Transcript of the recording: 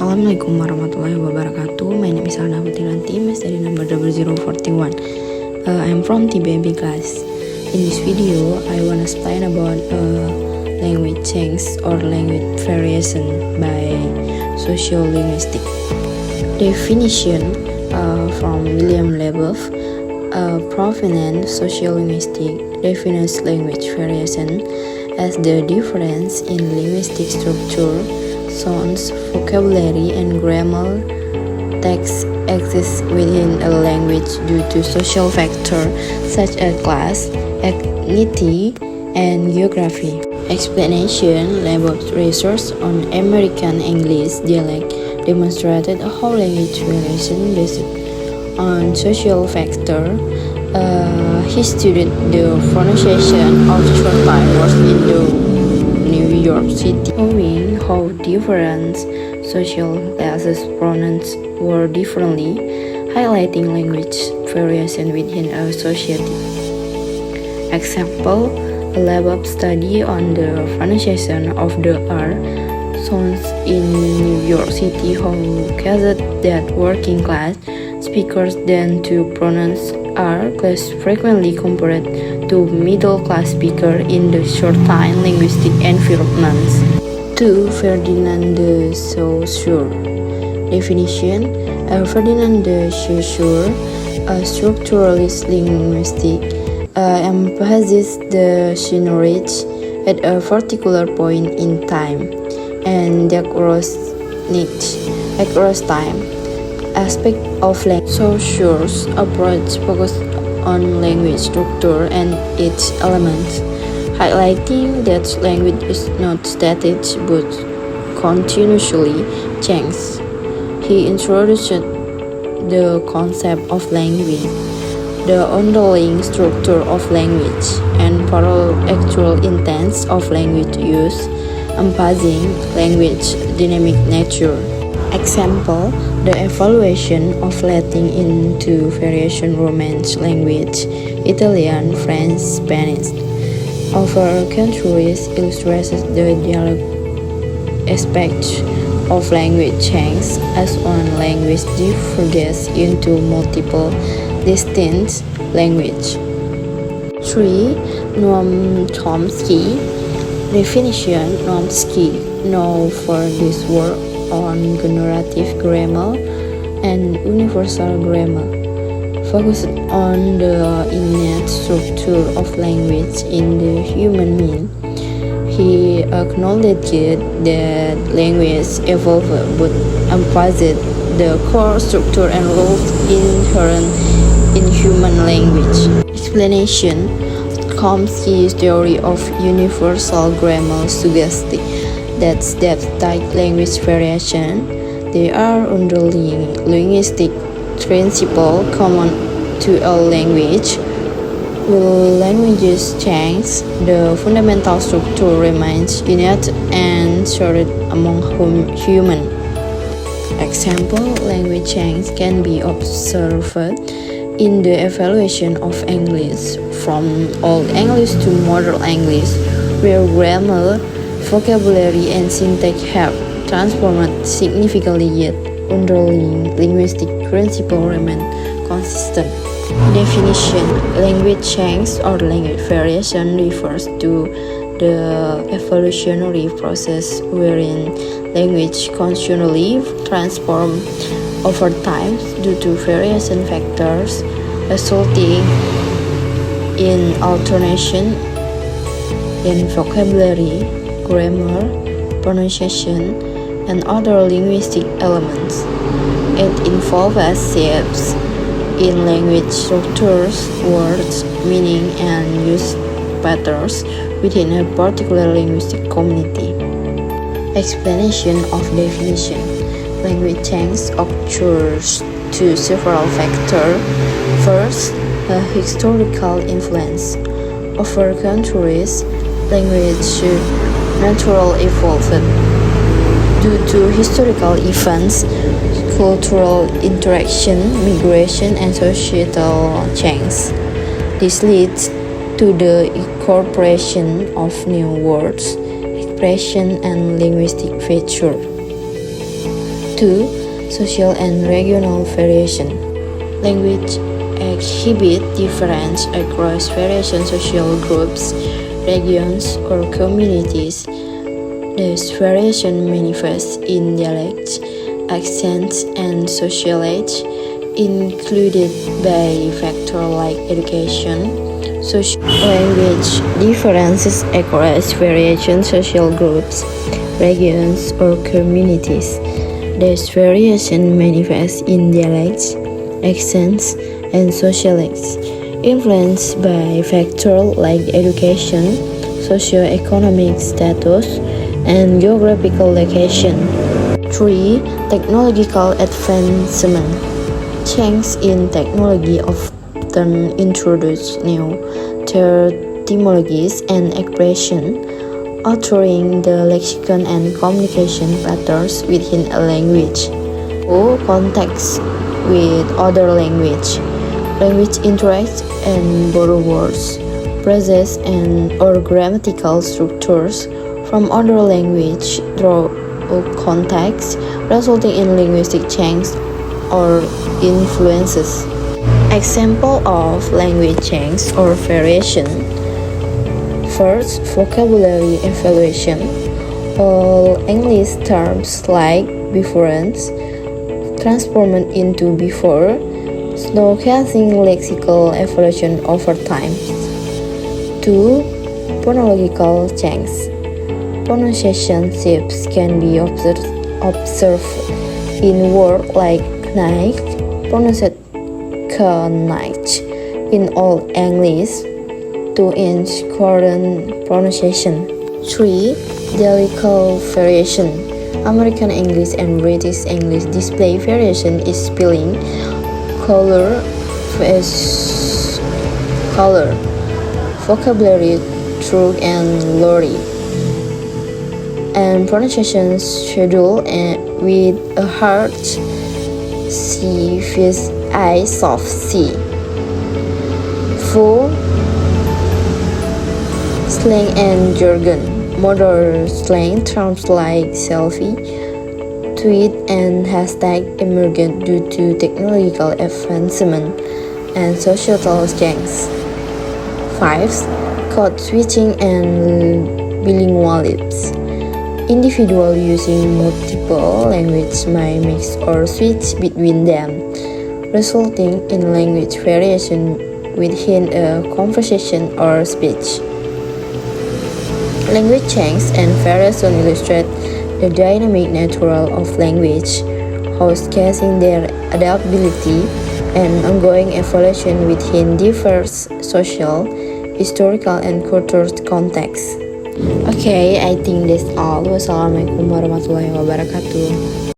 Assalamualaikum warahmatullahi wabarakatuh. My name is Alda Putri Ranti, study number 0041. I'm from TBMB class. In this video, I want to explain about language change or language variation by sociolinguistics. Definition from William Leboeuf, a prominent sociolinguistic defines language variation as the difference in linguistic structure, sounds, vocabulary, and grammar text exists within a language due to social factors such as class, ethnicity, and geography. Explanation: Leboeuf's research on American English dialect demonstrated how language variation based on social factors. He studied the pronunciation of short-time words in New York City, showing how different social classes pronounce words differently, highlighting language variation within a society. Example: a Leboeuf study on the pronunciation of the R sounds in New York City, how caused that working class speakers tend to pronounce R less frequently compared to middle-class speakers in the short-time linguistic environments. 2. Ferdinand de Saussure. Definition: Ferdinand de Saussure, a structuralist linguistic, emphasizes the seigniorage at a particular point in time and the across time aspect of language. Saussure's approach focused on language structure and its elements, highlighting that language is not static but continuously changes. He introduced the concept of language, the underlying structure of language, and parallel actual intents of language use, emphasizing language dynamic nature. Example: the evaluation of Latin into variation Romance language, Italian, French, Spanish. Over countries illustrates the dialect aspect of language change as one language diverges into multiple distinct languages. 3. Noam Chomsky. Definition: Chomsky, known for this work on generative grammar and universal grammar, focused on the innate structure of language in the human mind. He acknowledged that language evolved but emphasized the core structure and rules inherent in human language. Explanation: Chomsky's theory of universal grammar suggests that despite language variation, there are underlying linguistic principles common to all language. While languages change, the fundamental structure remains innate and shared among humans. Example: language change can be observed in the evaluation of English from Old English to Modern English, where grammar, vocabulary, and syntax have transformed significantly, yet underlying linguistic principles remain consistent. Definition: language change or language variation refers to the evolutionary process wherein language continually transforms over time due to various factors, resulting in alternation in vocabulary, grammar, pronunciation, and other linguistic elements. It involves shifts in language structures, words, meaning, and use patterns within a particular linguistic community. Explanation of definition: language change occurs to several factors. First, a historical influence. Over countries, language naturally evolved due to historical events, cultural interaction, migration, and societal change. This leads to the incorporation of new words, expression, and linguistic features. 2. Social and regional variation. Language exhibit difference across various social groups, regions, or communities. This variation manifests in dialects, accents, and social age, included by factors like education. Language differences across various social groups, regions, or communities. This variation manifests in dialects, accents, and social acts, influenced by factors like education, socio-economic status, and geographical location. 3. Technological advancement. Change in technology often introduce new terminologies and expressions, altering the lexicon and communication patterns within a language. 4. Context with other language. Language interacts and borrow words, phrases, or grammatical structures from other language through context, resulting in linguistic change or influences. Example of language change or variation. First, vocabulary evaluation. All English terms like beforance transformed into before, showcasing lexical evolution over time. 2. Phonological change. Pronunciation shifts can be observed in words like knife, pronounced knife in Old English, 2-inch current pronunciation. 3. Dialectal variation. American English and British English display variation in spelling, color, vocabulary, truth, and lorry, and pronunciation schedule with a hard C with I soft C. 4. Slang and jargon. Modern slang terms like selfie, tweet, and hashtag emerged due to technological advancement and societal change. 5. Code switching and bilingualism. Individuals using multiple languages may mix or switch between them, resulting in language variation within a conversation or speech. Language change and variation illustrate the dynamic nature of language, showcasing their adaptability and ongoing evolution within diverse social, historical, and cultural contexts. Okay, I think that's all. Wassalamualaikum warahmatullahi wabarakatuh.